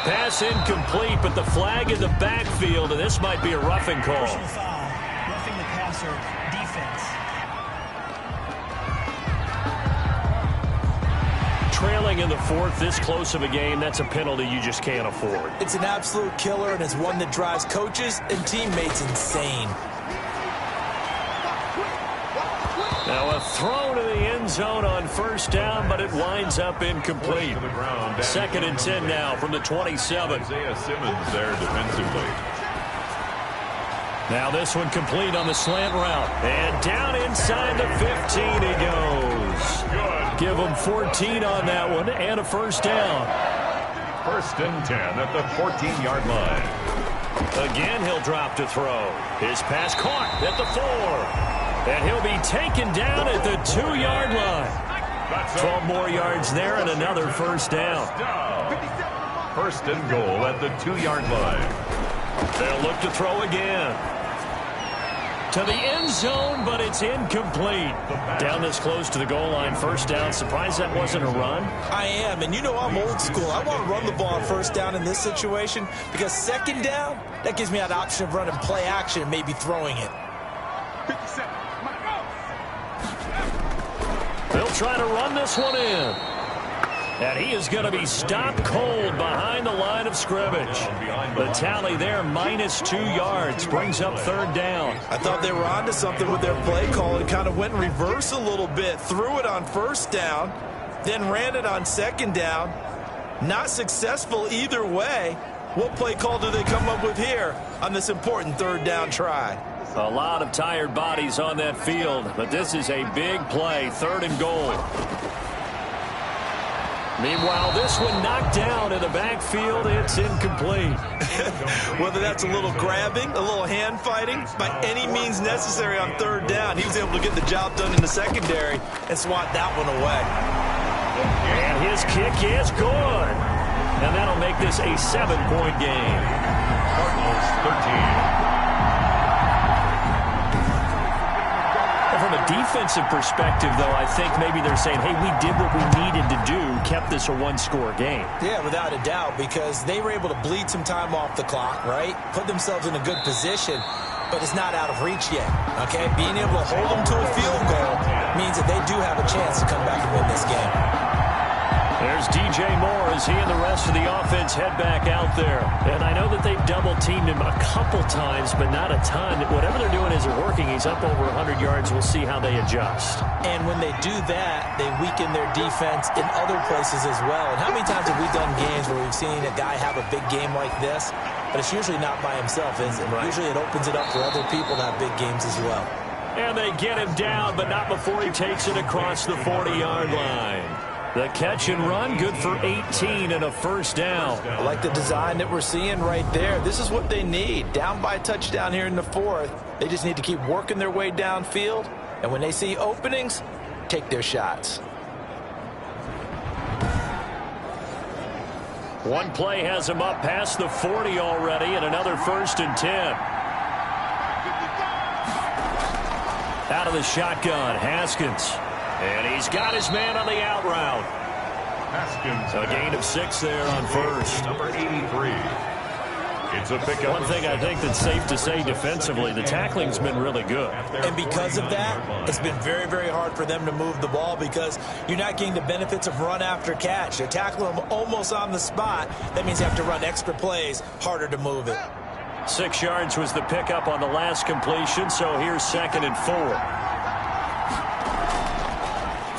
Pass incomplete, but the flag in the backfield, and this might be a roughing call. Personal foul, roughing the passer, defense. Trailing in the fourth, this close of a game, that's a penalty you just can't afford. It's an absolute killer, and it's one that drives coaches and teammates insane. Now a throw to the end zone on first down, but it winds up incomplete. 2nd and 10 now from the 27. Isaiah Simmons there defensively. Now this one complete on the slant route. And down inside the 15 he goes. Give him 14 on that one and a first down. 1st and 10 at the 14-yard line. Again, he'll drop to throw. His pass caught at the 4. And he'll be taken down at the 2-yard line. 12 more yards there and another first down. 1st and goal at the 2-yard line. They'll look to throw again. To the end zone, but it's incomplete. Down this close to the goal line, first down. Surprised that wasn't a run? I am, and you know I'm old school. I want to run the ball on first down in this situation because 2nd down, that gives me that option of running play action and maybe throwing it. They'll try to run this one in. And he is going to be stopped cold behind the line of scrimmage. The tally there, -2 yards, brings up 3rd down. I thought they were onto something with their play call and kind of went in reverse a little bit. Threw it on first down, then ran it on 2nd down. Not successful either way. What play call do they come up with here on this important 3rd down try? A lot of tired bodies on that field, but this is a big play, 3rd and goal. Meanwhile, this one knocked down in the backfield. It's incomplete. Whether that's a little grabbing, a little hand fighting, by any means necessary on 3rd down, he was able to get the job done in the secondary and swat that one away. And his kick is good. And that'll make this a 7-point game. Cardinals 13. From a defensive perspective, though, I think maybe they're saying, hey, we did what we needed to do, kept this a 1-score game. Yeah, without a doubt, because they were able to bleed some time off the clock, right? Put themselves in a good position, but it's not out of reach yet, okay? Being able to hold them to a field goal means that they do have a chance to come back and win this game. There's DJ Moore as he and the rest of the offense head back out there. And I know that they've double-teamed him a couple times, but not a ton. Whatever they're doing isn't working. He's up over 100 yards. We'll see how they adjust. And when they do that, they weaken their defense in other places as well. And how many times have we done games where we've seen a guy have a big game like this? But it's usually not by himself, is it? Right. Usually it opens it up for other people to have big games as well. And they get him down, but not before he takes it across the 40-yard line. The catch and run, good for 18 and a first down. I like the design that we're seeing right there. This is what they need. Down by a touchdown here in the 4th. They just need to keep working their way downfield. And when they see openings, take their shots. One play has him up past the 40 already, and another 1st and 10. Out of the shotgun, Haskins. And he's got his man on the out route. Haskins. A gain of 6 there on first. Number 83. It's a pickup. One thing I think that's safe to say defensively, the tackling's been really good. And because of that, it's been very, very hard for them to move the ball because you're not getting the benefits of run after catch. They're tackling them almost on the spot. That means you have to run extra plays, harder to move it. 6 yards was the pickup on the last completion, so here's 2nd and 4.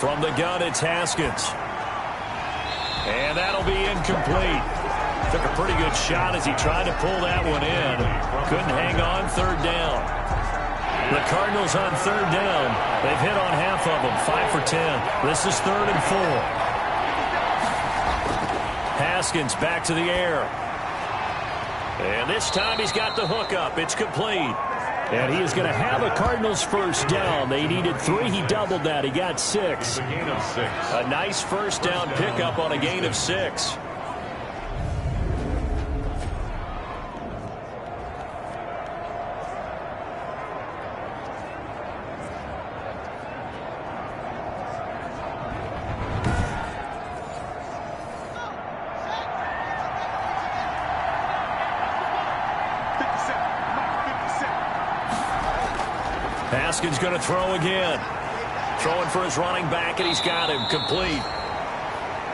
From the gun, it's Haskins. And that'll be incomplete. Took a pretty good shot as he tried to pull that one in. Couldn't hang on, 3rd down. The Cardinals on 3rd down. They've hit on half of them, 5 for 10. This is 3rd and 4. Haskins back to the air. And this time he's got the hook up. It's complete. And he is going to have a Cardinals first down. They needed 3. He doubled that. He got 6. A gain of 6. A nice first down pickup on a gain of 6. Haskins going to throw again. Throwing for his running back, and he's got him complete.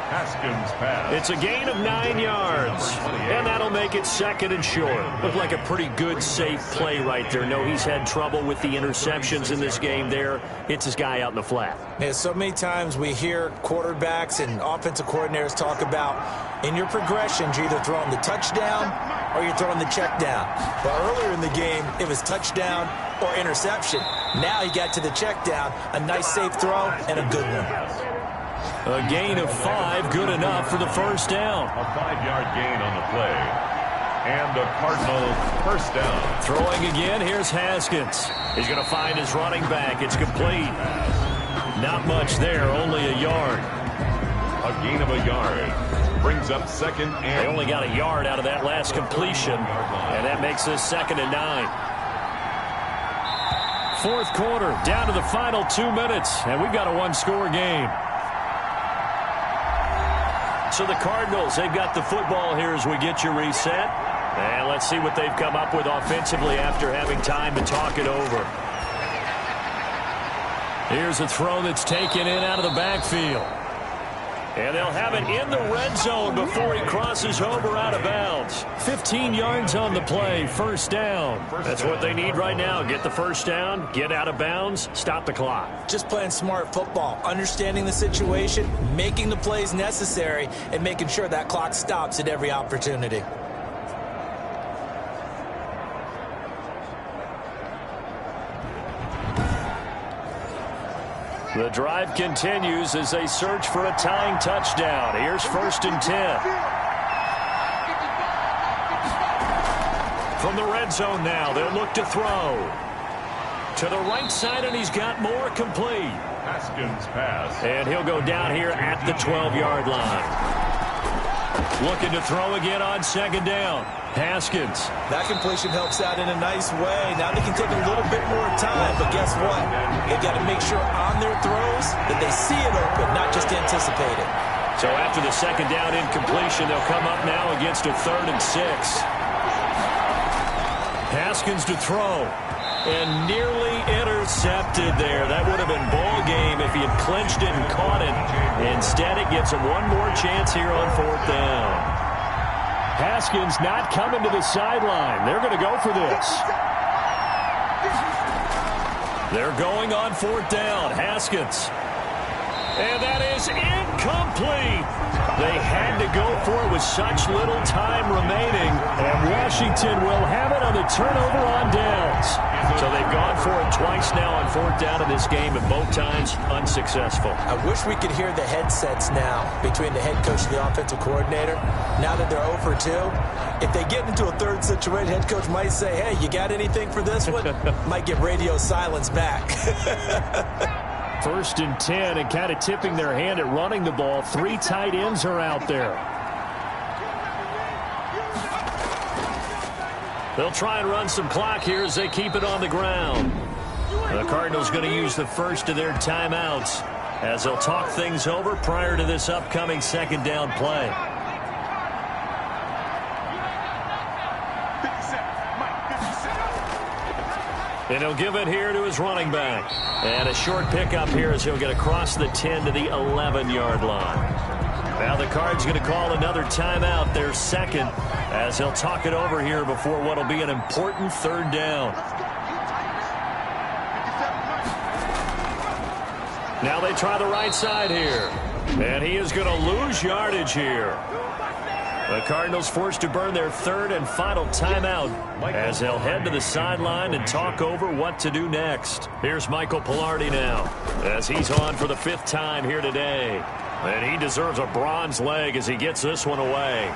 Haskins pass. It's a gain of 9 yards, and that'll make it 2nd and short. Looked like a pretty good, safe play right there. No, he's had trouble with the interceptions in this game there. Hits his guy out in the flat. Yeah, so many times we hear quarterbacks and offensive coordinators talk about in your progressions, you're either throwing the touchdown or you're throwing the check down. But earlier in the game, it was touchdown or interception. Now he got to the check down, a nice safe throw, and a good one. A gain of 5, good enough for the first down. A 5-yard gain on the play. And a Cardinal first down. Throwing again, here's Haskins. He's going to find his running back. It's complete. Not much there, only a yard. A gain of a yard. Brings up 2nd and... They only got a yard out of that last completion, and that makes this 2nd and 9. 4th quarter, down to the final 2 minutes, and we've got a 1-score game. So the Cardinals, they've got the football here as we get you reset. And let's see what they've come up with offensively after having time to talk it over. Here's a throw that's taken in out of the backfield. And they'll have it in the red zone before he crosses over out of bounds. 15 yards on the play, first down. That's what they need right now. Get the first down, get out of bounds, stop the clock. Just playing smart football, understanding the situation, making the plays necessary, and making sure that clock stops at every opportunity. The drive continues as they search for a tying touchdown. Here's 1st and 10. From the red zone now, they'll look to throw. To the right side, and he's got more complete. Haskins pass. And he'll go down here at the 12-yard line. Looking to throw again on 2nd down. Haskins. That completion helps out in a nice way. Now they can take a little bit more time, but guess what? They've got to make sure on their throws that they see it open, not just anticipate it. So after the 2nd down incompletion, they'll come up now against a 3rd and 6. Haskins to throw. And nearly intercepted there. That would have been ball game if he had clinched it and caught it. Instead, it gives him one more chance here on 4th down. Haskins not coming to the sideline. They're going to go for this. They're going on 4th down. Haskins. And that is incomplete. They had to go for it with such little time remaining. And Washington will have it on the turnover on downs. So they've gone for it twice now on 4th down in this game, and both times unsuccessful. I wish we could hear the headsets now between the head coach and the offensive coordinator. Now that they're 0 for 2, if they get into a 3rd situation, head coach might say, hey, you got anything for this one? Might get radio silence back. 1st and 10, and kind of tipping their hand at running the ball. 3 tight ends are out there. They'll try and run some clock here as they keep it on the ground. The Cardinals going to use the first of their timeouts. as they'll talk things over prior to this upcoming second down play. And he'll give it here to his running back. And a short pickup here as he'll get across the 10 to the 11-yard line. Now the Cards going to call another timeout, their second, as he'll talk it over here before what will be an important third down. Now they try the right side here. And he is going to lose yardage here. The Cardinals forced to burn their third and final timeout as they'll head to the sideline and talk over what to do next. Here's Michael Pilardi now as he's on for the 5th time here today. And he deserves a bronze leg as he gets this one away.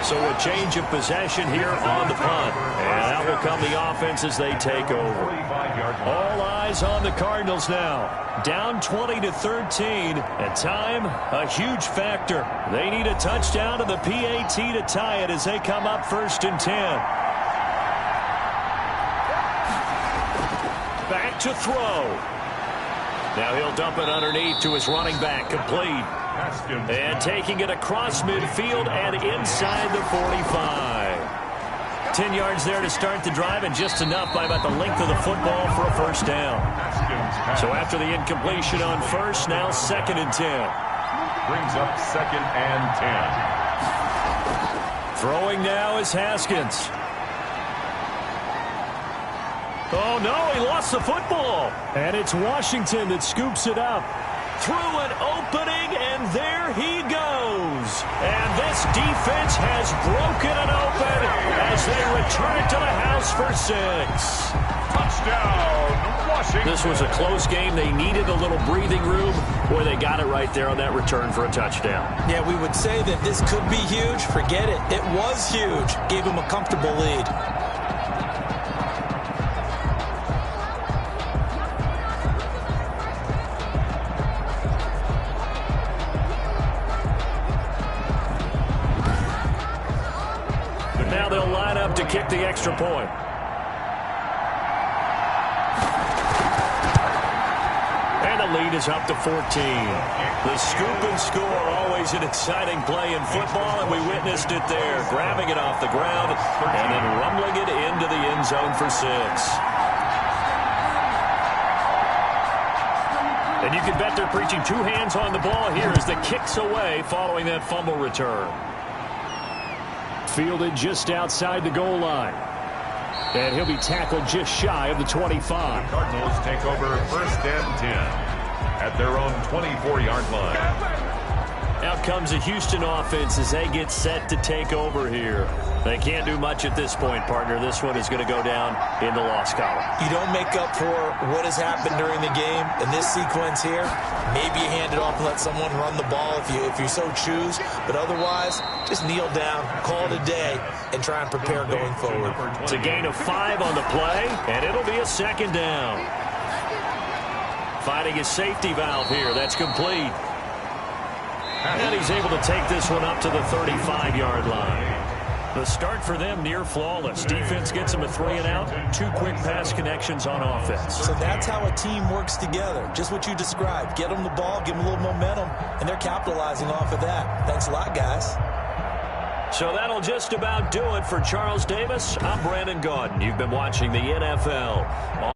So a change of possession here on the punt. And out will come the offense as they take over. All eyes on the Cardinals now. Down 20-13. And time, a huge factor. They need a touchdown to the PAT to tie it as they come up 1st and 10. Back to throw. Now he'll dump it underneath to his running back. Complete. And taking it across midfield and inside the 45. 10 yards there to start the drive, and just enough by about the length of the football for a first down. So after the incompletion on first, now 2nd and 10. Brings up 2nd and 10. Throwing now is Haskins. Oh, no, he lost the football. And it's Washignton that scoops it up. Through an opening, and there he goes. And this defense has broken it open as they return it to the house for 6. Touchdown, Washington. This was a close game. They needed a little breathing room. Boy, they got it right there on that return for a touchdown. Yeah, we would say that this could be huge. Forget it. It was huge. Gave him a comfortable lead. Now they'll line up to kick the extra point. And the lead is up to 14. The scoop and score, always an exciting play in football, and we witnessed it there. Grabbing it off the ground and then rumbling it into the end zone for 6. And you can bet they're preaching 2 hands on the ball here as the kick's away following that fumble return. Fielded just outside the goal line. And he'll be tackled just shy of the 25. The Cardinals take over 1st and 10 at their own 24-yard line. Out comes the Houston offense as they get set to take over here. They can't do much at this point, partner. This one is going to go down in the loss column. You don't make up for what has happened during the game in this sequence here. Maybe you hand it off and let someone run the ball if you so choose. But otherwise, just kneel down, call it a day, and try and prepare going forward. It's a gain of 5 on the play, and it'll be a 2nd down. Finding his safety valve here. That's complete. And he's able to take this one up to the 35-yard line. The start for them near flawless. Defense gets them a 3 and out. 2 quick pass connections on offense. So that's how a team works together. Just what you described. Get them the ball, give them a little momentum, and they're capitalizing off of that. Thanks a lot, guys. So that'll just about do it for Charles Davis. I'm Brandon Gaudin. You've been watching the NFL.